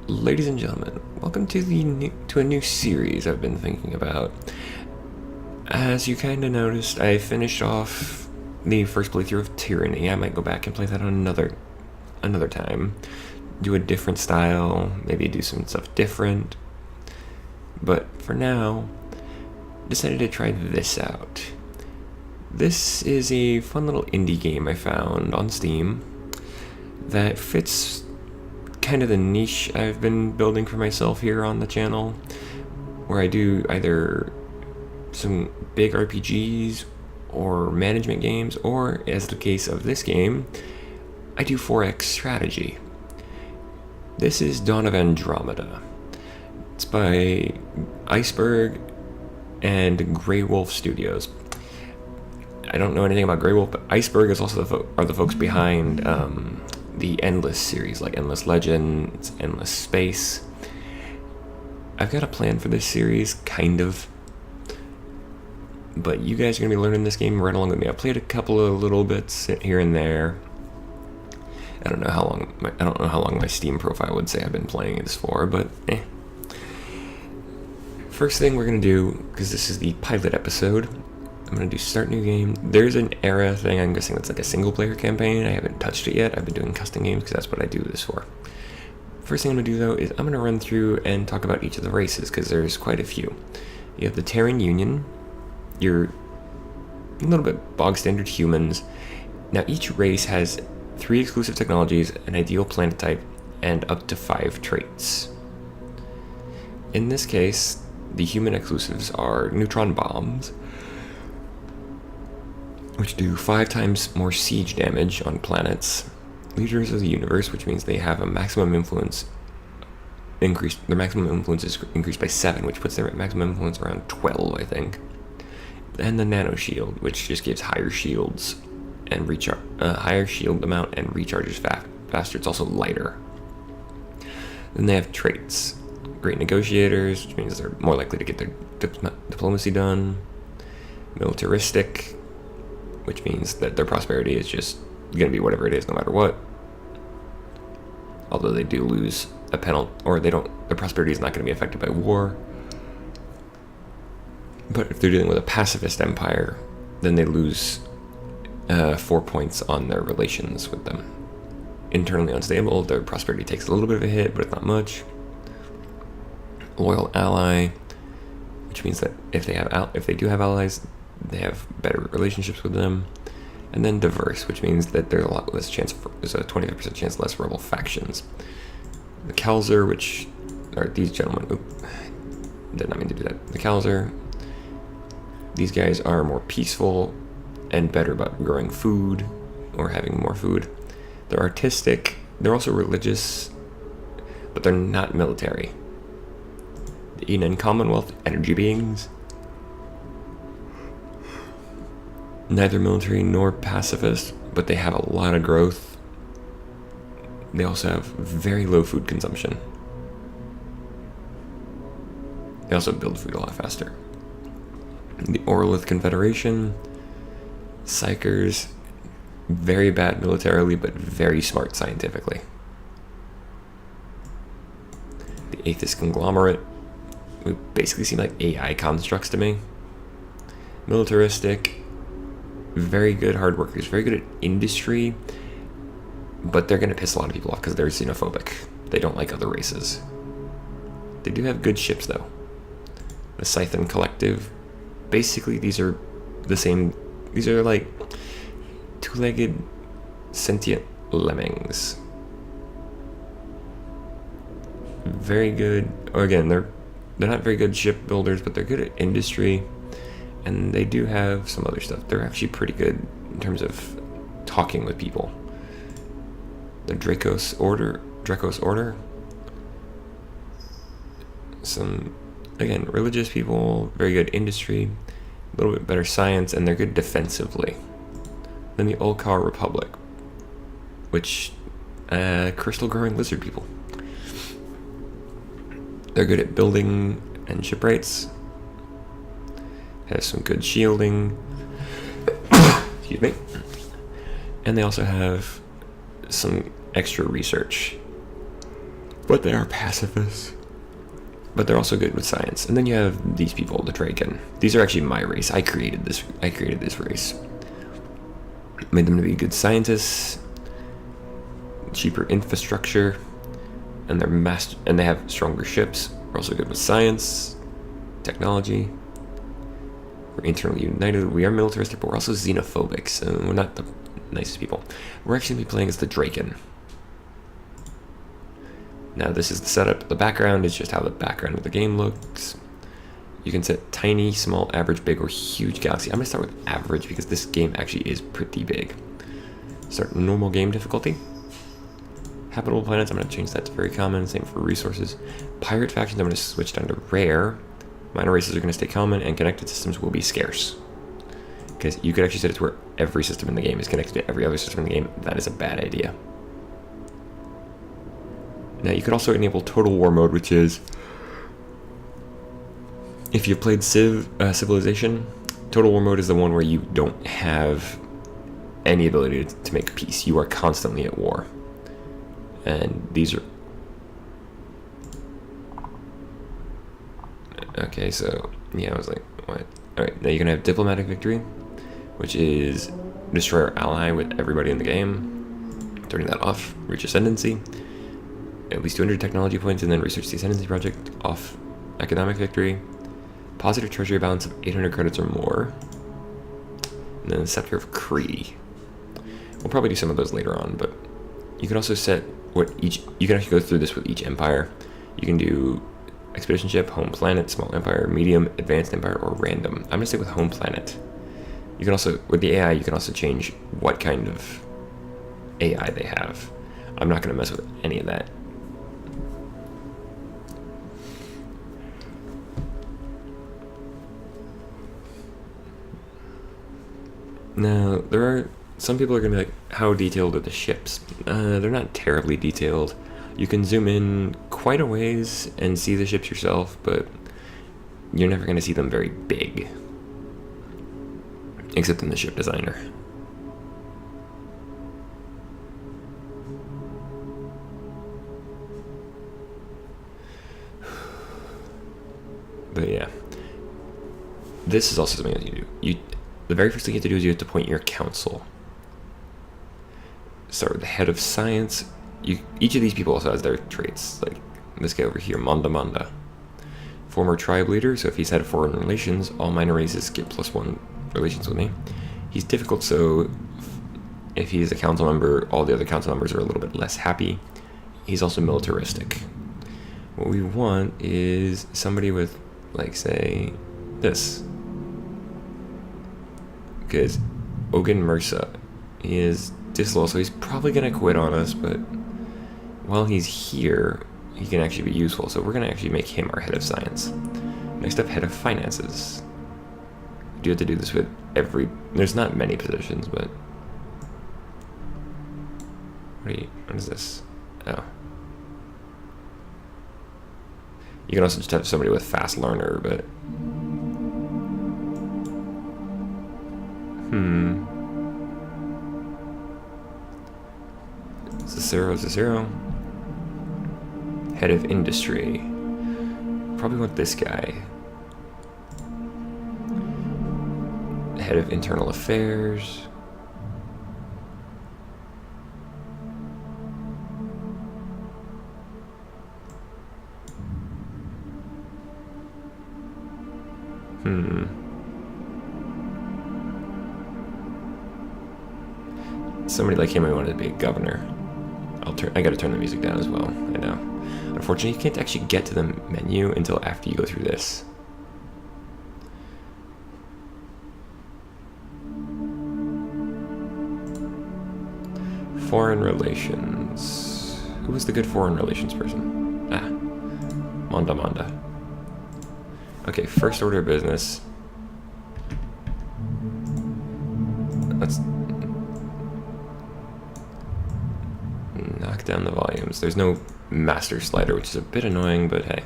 Ladies and gentlemen, welcome to a new series I've been thinking about. As you kind of noticed, I finished off the first playthrough of Tyranny. I might go back and play that on another time. Do a different style, maybe do some stuff different. But for now, decided to try this out. This is a fun little indie game I found on Steam that fits kind of the niche I've been building for myself here on the channel, where I do either some big RPGs or management games, or as the case of this game, I do 4X strategy. This is Dawn of Andromeda. It's by Iceberg and Grey Wolf Studios. I don't know anything about Grey Wolf, but Iceberg is also are the folks behind the Endless series, like Endless Legends, Endless Space. I've got a plan for this series, kind of. But you guys are going to be learning this game right along with me. I played a couple of little bits here and there. I don't know how long my Steam profile would say I've been playing this for, but First thing we're going to do, because this is the pilot episode, I'm going to do start new game. There's an era thing, I'm guessing that's like a single player campaign. I haven't touched it yet. I've been doing custom games because that's what I do this for. First thing I'm going to do though is I'm going to run through and talk about each of the races, because there's quite a few. You have the Terran Union, you're a little bit bog standard humans. Now each race has 3 exclusive technologies, an ideal planet type, and up to 5 traits. In this case, the human exclusives are neutron bombs, which do 5 times more siege damage on planets. Leaders of the universe, which means they have a maximum influence increased. Their maximum influence is increased by 7, which puts their maximum influence around 12, I think. And the nano shield, which just gives higher shields and higher shield amount and recharges faster. It's also lighter. Then they have traits. Great negotiators, which means they're more likely to get their diplomacy done. Militaristic, which means that their prosperity is just going to be whatever it is, no matter what. Although they do lose a penalty, or their prosperity is not going to be affected by war. But if they're dealing with a pacifist empire, then they lose 4 points on their relations with them. Internally unstable, their prosperity takes a little bit of a hit, but it's not much. Loyal ally, which means that if they do have allies, they have better relationships with them. And then diverse, which means that there's a lot less chance there's a 25% chance less rebel factions. The Kalzer, which are these gentlemen. Did not mean to do that. The Kalzer, these guys are more peaceful and better about growing food or having more food. They're artistic. They're also religious, but they're not military. The Eden Commonwealth, energy beings. Neither military nor pacifist, but they have a lot of growth. They also have very low food consumption. They also build food a lot faster. The Orlith Confederation, Psychers, very bad militarily, but very smart scientifically. The Atheist Conglomerate, who basically seem like AI constructs to me. Militaristic, very good hard workers, very good at industry, but they're going to piss a lot of people off because they're xenophobic. They don't like other races. They do have good ships though. The Scythen Collective, basically these are the same. These are like 2-legged sentient lemmings. Very good. Oh, again, they're not very good ship builders, but they're good at industry. And they do have some other stuff. They're actually pretty good in terms of talking with people. The Drakos Order. Some, again, religious people, very good industry, a little bit better science, and they're good defensively. Then the Olkar Republic, which, crystal growing lizard people. They're good at building and shipwrights. Has some good shielding. Excuse me. And they also have some extra research. but they are pacifists. But they're also good with science. And then you have these people, the Drakon. These are actually my race. I created this race. Made them to be good scientists, cheaper infrastructure, and they have stronger ships. We're also good with science, technology. We're internally united. We are militaristic, but we're also xenophobic, so we're not the nicest people. We're actually going to be playing as the Drakon. Now this is the setup. The background is just how the background of the game looks. You can set tiny, small, average, big, or huge galaxy. I'm going to start with average because this game actually is pretty big. Start normal game difficulty. Habitable planets, I'm going to change that to very common. Same for resources. Pirate factions, I'm going to switch down to rare. Minor races are going to stay common, and connected systems will be scarce. Because you could actually set it to where every system in the game is connected to every other system in the game. That is a bad idea. Now you could also enable Total War mode, which is, if you've played Civilization, Total War mode is the one where you don't have any ability to make peace. You are constantly at war. And these are... Okay, so, yeah, I was like, what? Alright, now you can have Diplomatic Victory, which is destroy our ally with everybody in the game. Turning that off. Reach Ascendancy. At least 200 technology points, and then research the Ascendancy Project. Off. Economic Victory. Positive treasury balance of 800 credits or more. And then the Scepter of Kree. We'll probably do some of those later on, but you can also set what each... You can actually go through this with each empire. You can do Expedition Ship, Home Planet, Small Empire, Medium, Advanced Empire, or Random. I'm going to stick with Home Planet. You can also... With the AI, you can also change what kind of AI they have. I'm not going to mess with any of that. Now, some people are going to be like, how detailed are the ships? They're not terribly detailed. You can zoom in quite a ways and see the ships yourself, but you're never going to see them very big. Except in the ship designer. But yeah. This is also something that you do. The very first thing you have to do is you have to appoint your council. Start with the head of science. Each of these people also has their traits, like this guy over here, Manda Manda. Former tribe leader, so if he's head of foreign relations, all minor races get +1 relations with me. He's difficult, so if he's a council member, all the other council members are a little bit less happy. He's also militaristic. What we want is somebody with, like, say, this. Because Ogun Mursa, he is disloyal, so he's probably going to quit on us, but while he's here, he can actually be useful, so we're going to actually make him our head of science. Next up, head of finances. You do have to do this with there's not many positions, but... What is this? Oh. You can also just have somebody with fast learner, but... Cicero. Head of industry. Probably want this guy. Head of internal affairs. Somebody like him, I wanted to be a governor. I gotta turn the music down as well, I know. Unfortunately, you can't actually get to the menu until after you go through this. Foreign relations. Who was the good foreign relations person? Manda Manda. Okay, first order of business. Let's knock down the volumes. There's no master slider, which is a bit annoying, but hey.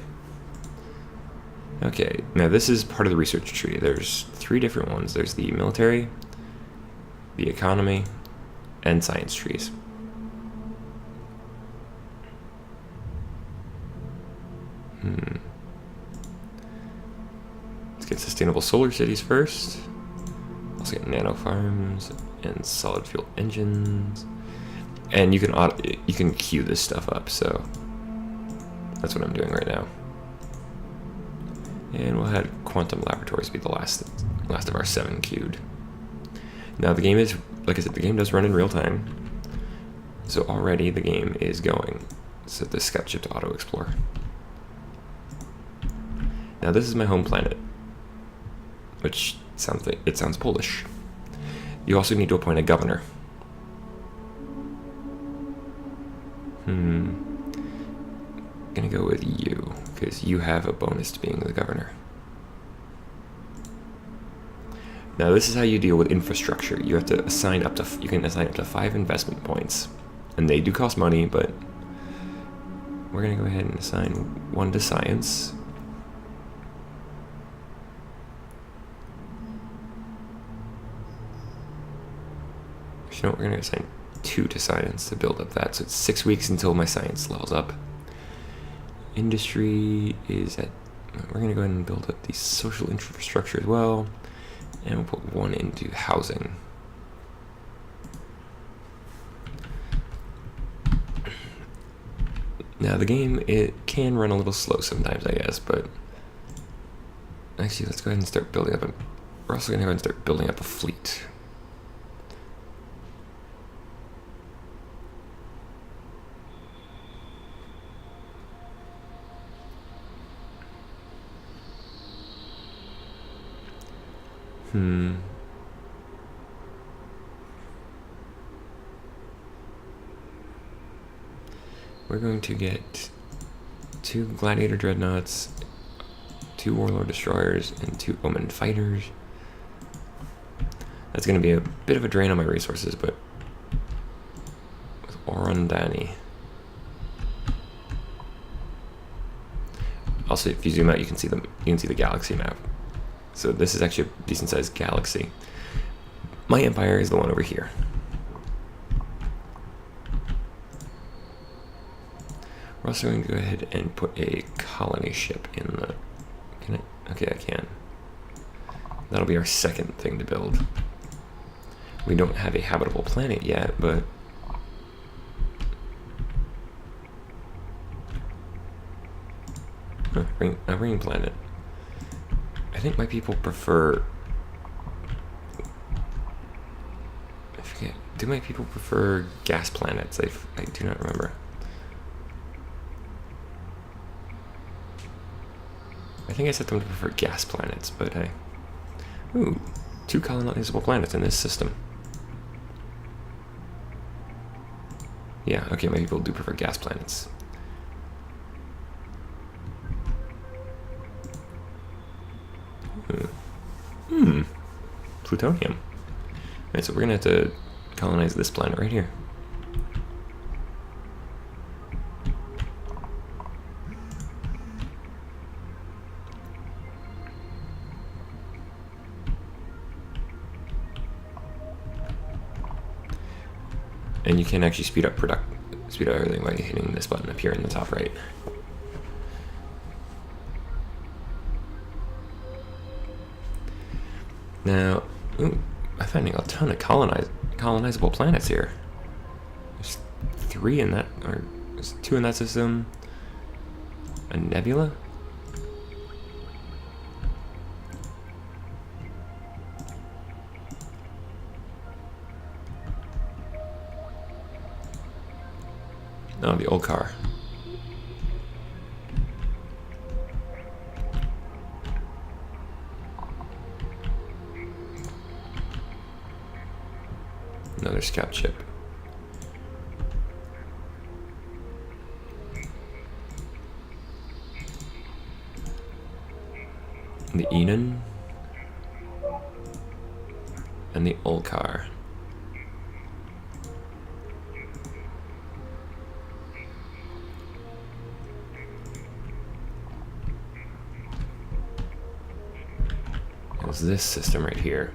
Okay, now this is part of the research tree. There's 3 different ones. There's the military, the economy, and science trees. Let's get sustainable solar cities first. Let's get nano farms and solid fuel engines. And you can queue this stuff up, so that's what I'm doing right now. And we'll have quantum laboratories be the last of our 7 queued. Now the game is, like I said, the game does run in real time. So already the game is going. Set the scout ship to auto explore. Now this is my home planet, which sounds Polish. You also need to appoint a governor. Gonna go with you, because you have a bonus to being the governor. Now this is how you deal with infrastructure. You have to you can assign up to 5 investment points. And they do cost money, but we're gonna go ahead and assign 1 to science. You know what, we're gonna assign 2 to science to build up that. So it's 6 weeks until my science levels up. Industry is at, we're gonna go ahead and build up the social infrastructure as well. And we'll put 1 into housing. Now the game, it can run a little slow sometimes, I guess, but actually let's go ahead and start building up we're also gonna go ahead and start building up a fleet. We're going to get 2 gladiator dreadnoughts, 2 warlord destroyers, and 2 omen fighters. That's going to be a bit of a drain on my resources, but with Orondani. Also, if you zoom out, you can see the galaxy map. So this is actually a decent sized galaxy. My empire is the one over here. We're also going to go ahead and put a colony ship in the... Can I? Okay, I can. That'll be our second thing to build. We don't have a habitable planet yet, but... a ring planet. I think my people prefer... I forget. Do my people prefer gas planets? I do not remember. I think I set them to prefer gas planets, but hey. Ooh, 2 colonizable planets in this system. Yeah, okay, my people do prefer gas planets. Plutonium. Alright, so we're gonna have to colonize this planet right here. And you can actually speed up everything by hitting this button up here in the top right. Now, I'm finding a ton of colonizable planets here. There's 3 in that, or there's 2 in that system. A nebula? Oh, the old car. Another scout ship. The Enon. And the old car. How's this system right here?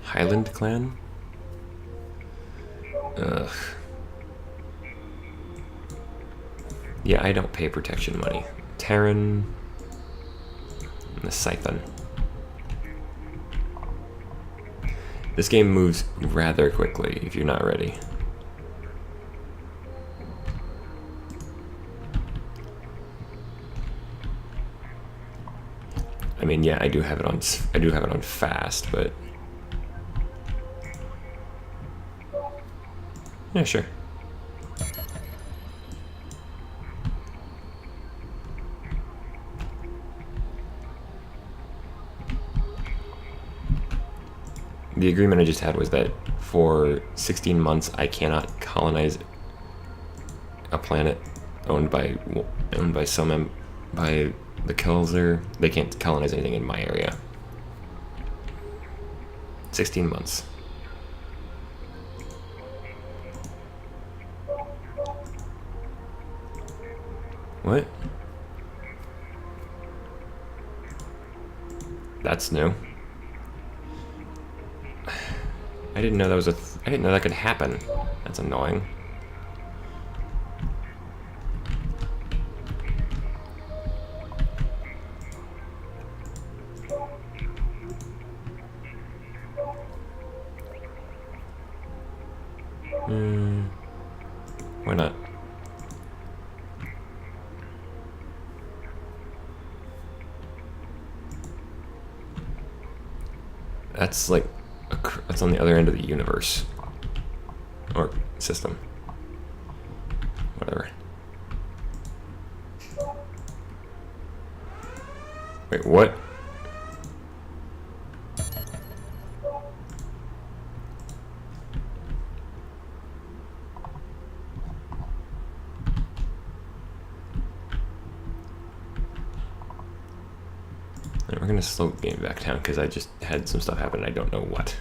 Highland clan? Ugh. Yeah, I don't pay protection money. Terran. And the Siphon. This game moves rather quickly if you're not ready. I mean, yeah, I do have it on fast, but yeah, sure. The agreement I just had was that for 16 months I cannot colonize a planet owned by the Kelzer. They can't colonize anything in my area. 16 months. What? That's new. I didn't know that was I didn't know that could happen. That's annoying. Why not? That's like that's on the other end of the universe or system. Whatever. Wait, what? We're gonna slow the game back down because I just had some stuff happen and I don't know what.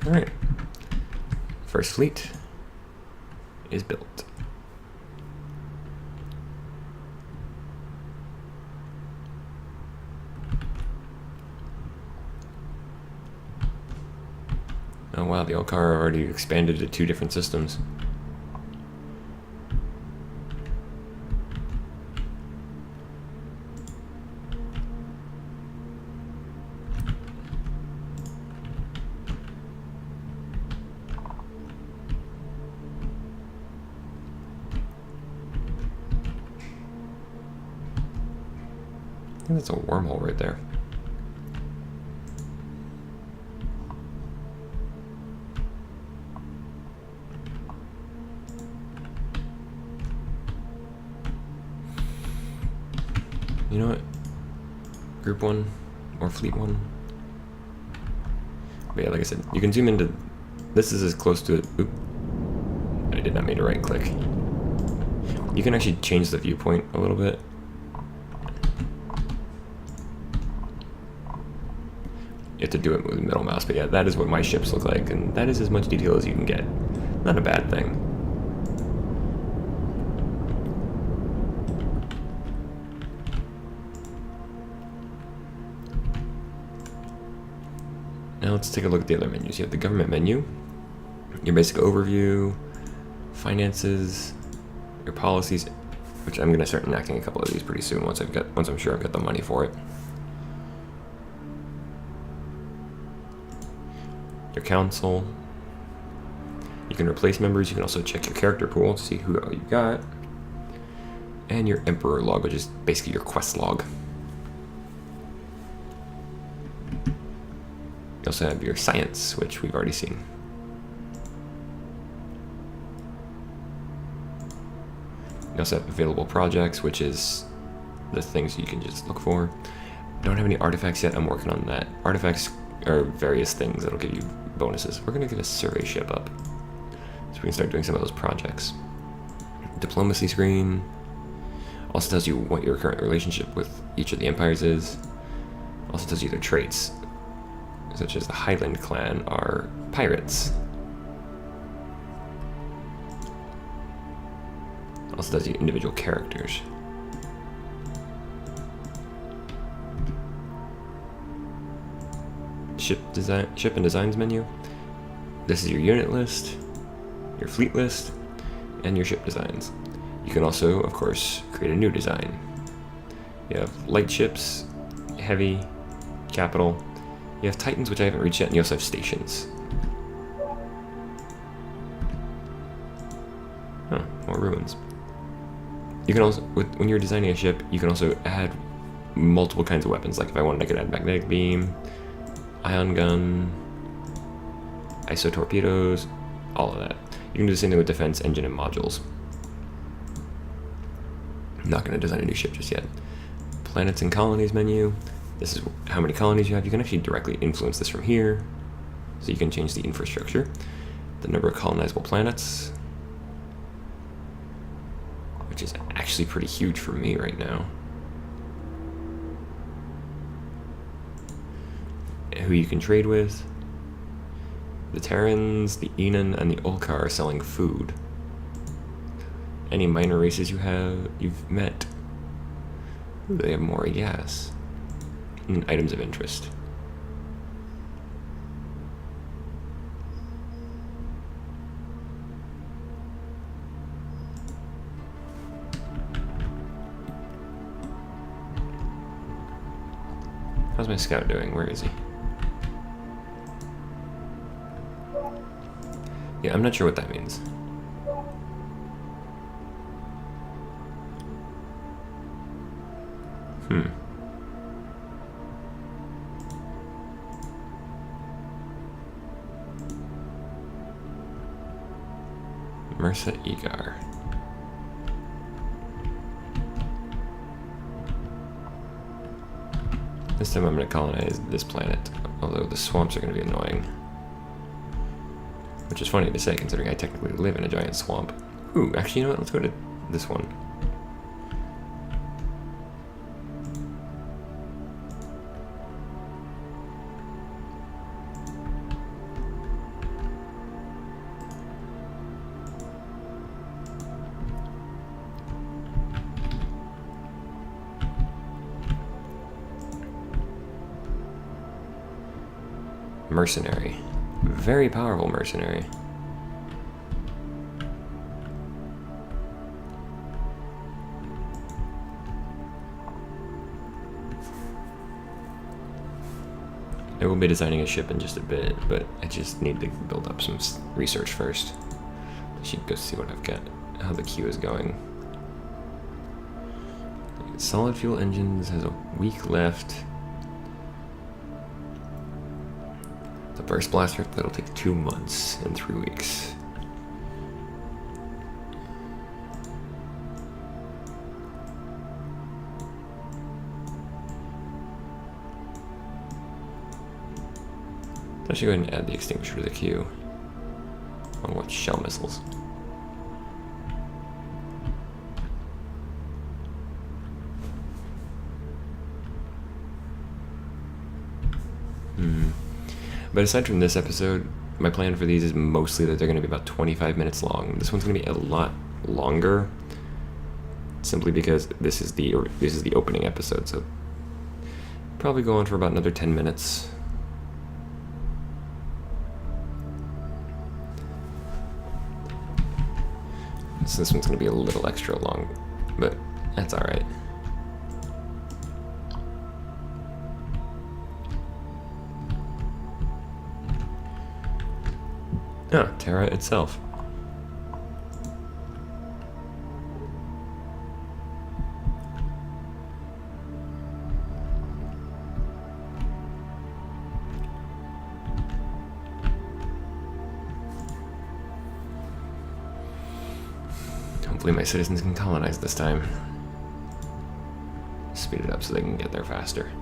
Alright. First fleet is built. Oh wow, the Olkar already expanded to 2 different systems. I think that's a wormhole right there. You know what? Group 1 or Fleet 1. But yeah, like I said, you can zoom into... This is as close to it. Oop. I did not mean to right click. You can actually change the viewpoint a little bit. You have to do it with the middle mouse, but yeah, that is what my ships look like, and that is as much detail as you can get. Not a bad thing. Now let's take a look at the other menus. You have the government menu, your basic overview, finances, your policies, which I'm going to start enacting a couple of these pretty soon once I'm sure I've got the money for it. Your council. You can replace members. You can also check your character pool to see who you got. And your emperor log, which is basically your quest log. You also have your science, which we've already seen. You also have available projects, which is the things you can just look for. Don't have any artifacts yet. I'm working on that. Artifacts are various things that'll give you bonuses. We're going to get a survey ship up so we can start doing some of those projects. Diplomacy screen also tells you what your current relationship with each of the empires is. Also tells you their traits, such as the Highland clan are pirates. Also tells you individual characters. ship and designs menu. This is your unit list, your fleet list, and your ship designs. You can also, of course, create a new design. You have light ships, heavy, capital. You have Titans, which I haven't reached yet, and you also have stations. Huh, more ruins. You can also, when you're designing a ship, you can also add multiple kinds of weapons. Like if I wanted, I could add magnetic beam, ion gun, iso torpedoes, all of that. You can do the same thing with defense, engine, and modules. I'm not going to design a new ship just yet. Planets and colonies menu. This is how many colonies you have. You can actually directly influence this from here. So you can change the infrastructure. The number of colonizable planets, which is actually pretty huge for me right now. Who you can trade with. The Terrans, the Enon, and the Ulkar are selling food. Any minor races you've met. Ooh, they have more gas. And items of interest. How's my scout doing? Where is he? Yeah, I'm not sure what that means. Mursa Egar. This time I'm going to colonize this planet, although the swamps are going to be annoying. Which is funny to say, considering I technically live in a giant swamp. Ooh, actually, you know what? Let's go to this one. Mercenary. Very powerful mercenary. I will be designing a ship in just a bit, but I just need to build up some research first. I should go see what I've got, how the queue is going. Solid fuel engines has a week left. The burst blaster, that'll take 2 months and 3 weeks. I should go ahead and add the extinguisher to the queue. I want shell missiles. But aside from this episode, my plan for these is mostly that they're going to be about 25 minutes long. This one's going to be a lot longer, simply because this is the opening episode, so probably go on for about another 10 minutes. So this one's going to be a little extra long, but that's alright. Ah, Terra itself. Hopefully my citizens can colonize this time. Speed it up so they can get there faster.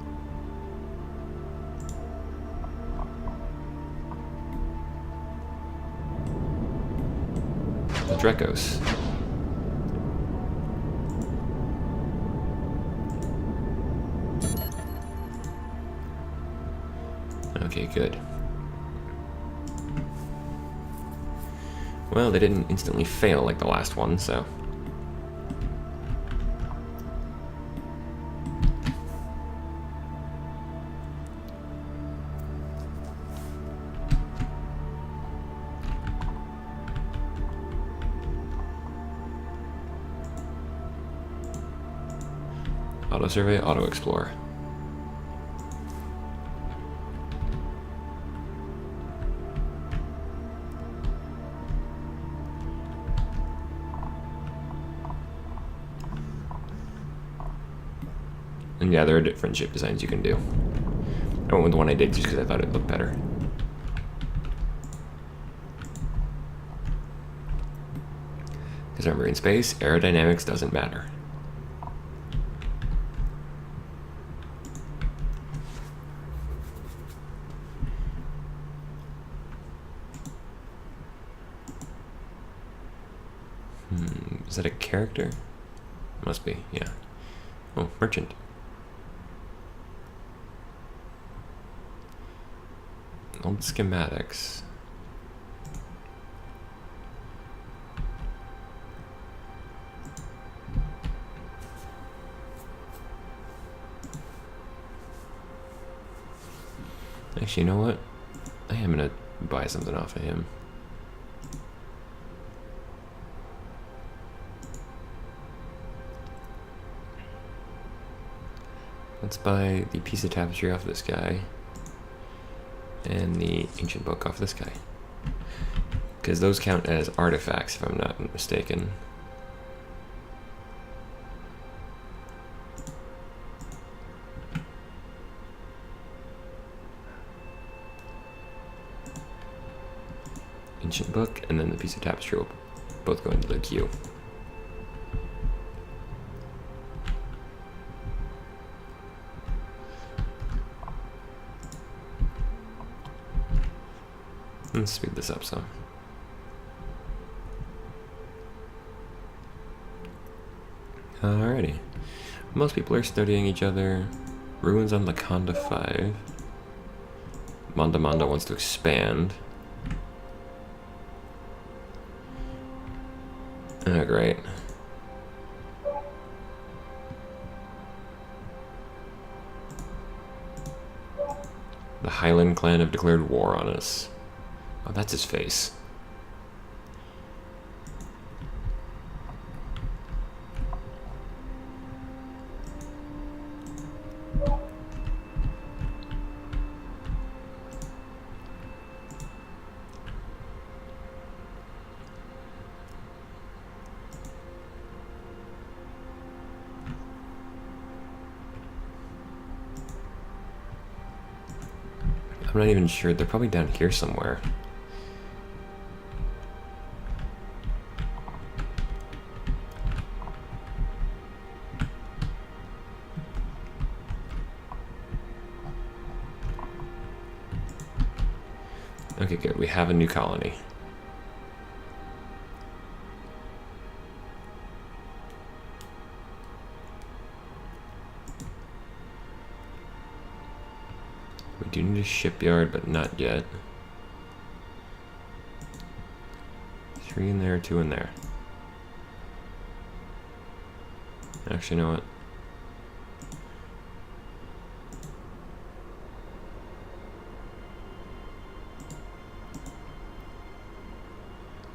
The Drakos. Okay, good. Well, they didn't instantly fail like the last one, so... Auto survey, auto explore. And yeah, there are different ship designs you can do. I went with the one I did just because I thought it looked better. Because remember, in space, aerodynamics doesn't matter. Is that a character? Must be, yeah. Oh, merchant. Old schematics. Actually, you know what? I am gonna buy something off of him. Let's buy the piece of tapestry off this guy and the ancient book off this guy, because those count as artifacts if I'm not mistaken. Ancient book and then the piece of tapestry will both go into the queue. Let's speed this up some. Alrighty. Most people are studying each other. Ruins on Laconda 5. Manda Manda wants to expand. Oh, great. The Highland clan have declared war on us. Oh, that's his face. I'm not even sure. They're probably down here somewhere. Okay, good. We have a new colony. We do need a shipyard, but not yet. 3 in there, 2 in there. Actually, you know what?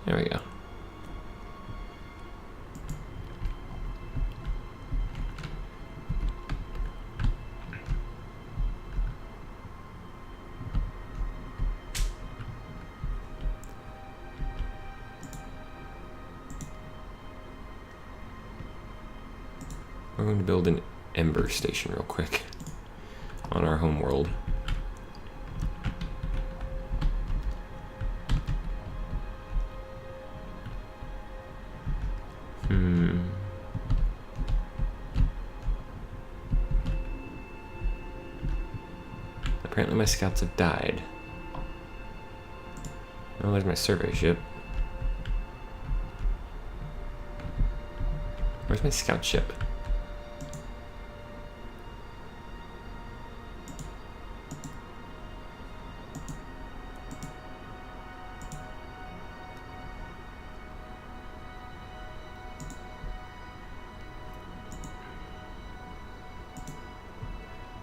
There we go. We're going to build an Ember station real quick on our home world. Apparently my scouts have died. Oh, there's my survey ship. Where's my scout ship?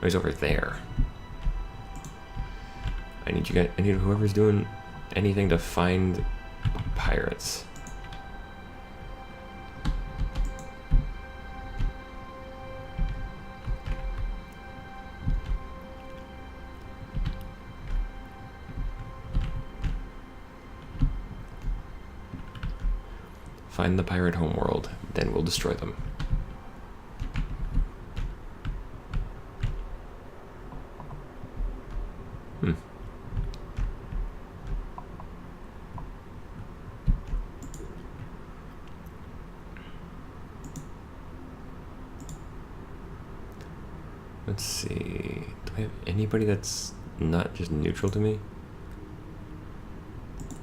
Oh, he's over there. I need you guys. I need whoever's doing anything to find pirates. Find the pirate homeworld, then we'll destroy them. Let's see. Do I have anybody that's not just neutral to me?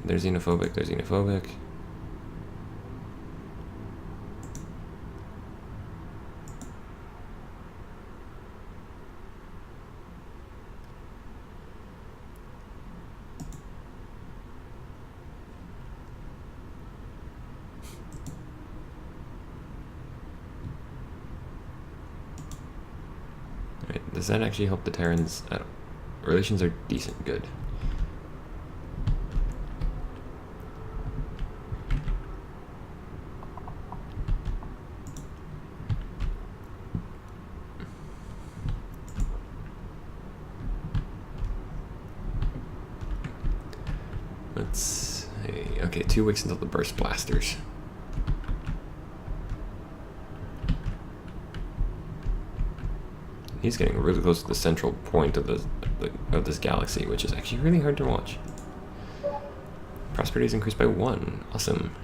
They're xenophobic, they're xenophobic. Alright, does that actually help the Terrans? Relations are decent, good. Let's see. Okay, 2 weeks until the burst blasters. He's getting really close to the central point of this galaxy, which is actually really hard to watch. Prosperity's increased by 1. Awesome.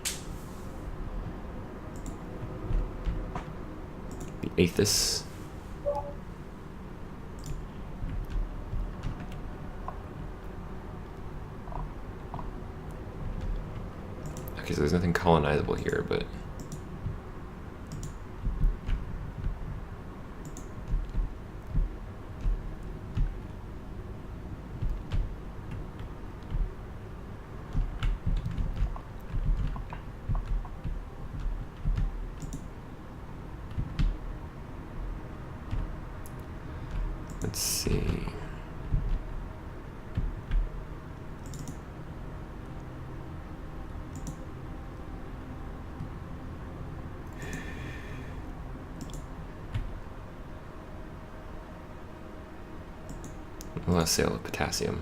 The Aethys. Okay, so there's nothing colonizable here, but... Let's see. Less sale of potassium.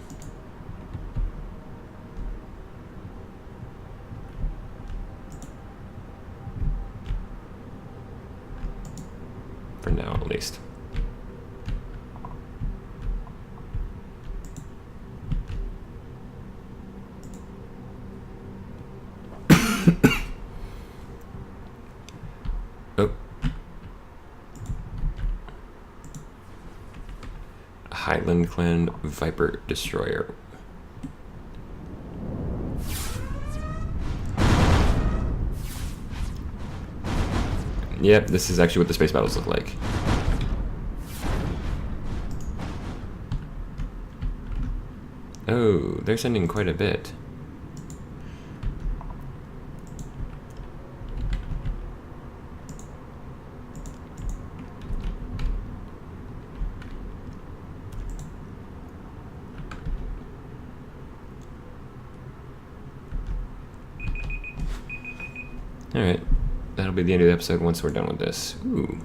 For now, at least. Oh. Highland Clan Viper Destroyer. Yep, this is actually what the space battles look like. Oh, they're sending quite a bit. Alright, that'll be the end of the episode once we're done with this. Ooh.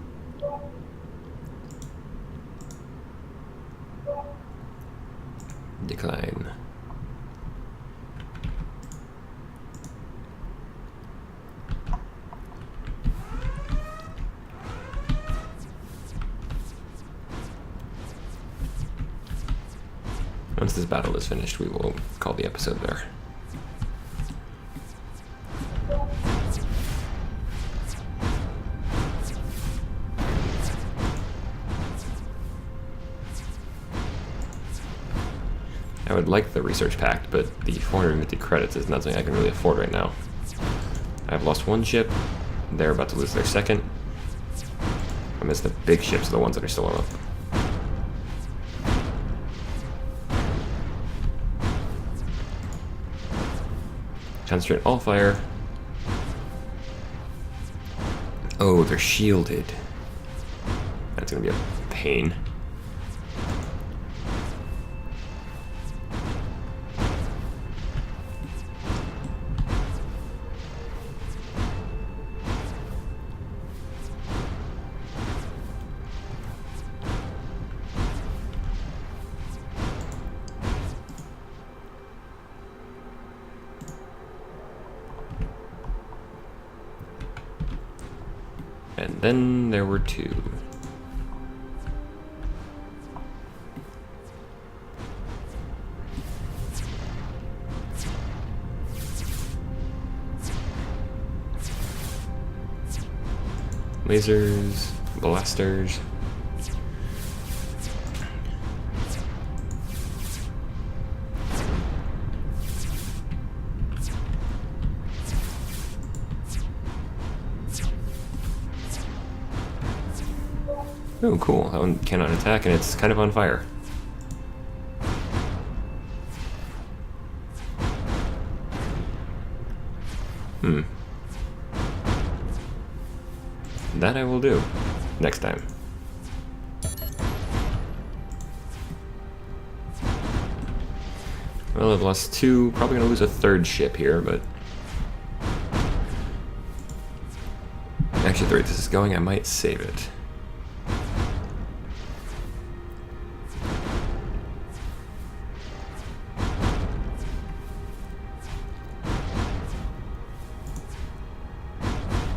Decline. Once this battle is finished, we will call the episode there. I would like the research pact, but the 450 credits is not something I can really afford right now. I've lost 1 ship. They're about to lose their 2nd. I miss the big ships, the ones that are still up. Concentrate all fire. Oh, they're shielded. That's gonna be a pain. And then there were 2. Lasers, blasters. Oh, cool. That one cannot attack, and it's kind of on fire. That I will do next time. Well, I've lost 2. Probably gonna lose a 3rd ship here, but actually, the rate this is going, I might save it.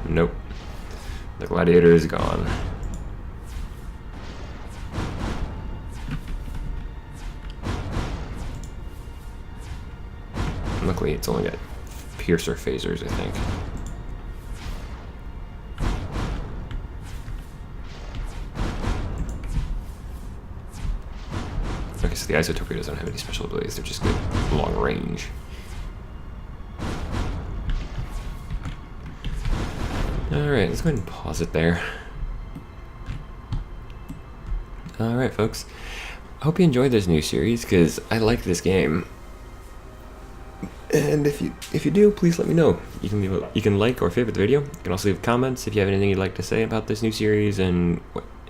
Nope. The gladiator is gone. Luckily, it's only got piercer phasers, I think. Okay, so the ISO torpedoes don't have any special abilities, they're just good long range. Alright, let's go ahead and pause it there. Alright, folks. I hope you enjoyed this new series, because I like this game. And if you do, please let me know. You can like or favorite the video. You can also leave comments if you have anything you'd like to say about this new series and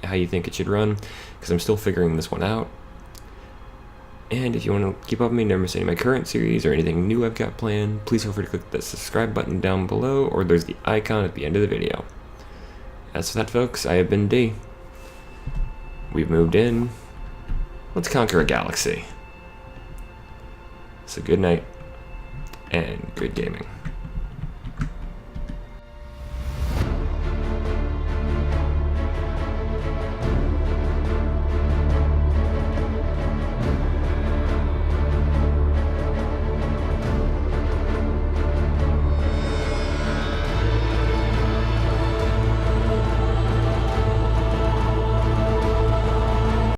how you think it should run, because I'm still figuring this one out. And if you want to keep up with me, never miss any of my current series or anything new I've got planned, please feel free to click the subscribe button down below, or there's the icon at the end of the video. As for that, folks, I have been D. We've moved in. Let's conquer a galaxy. So good night, and good gaming.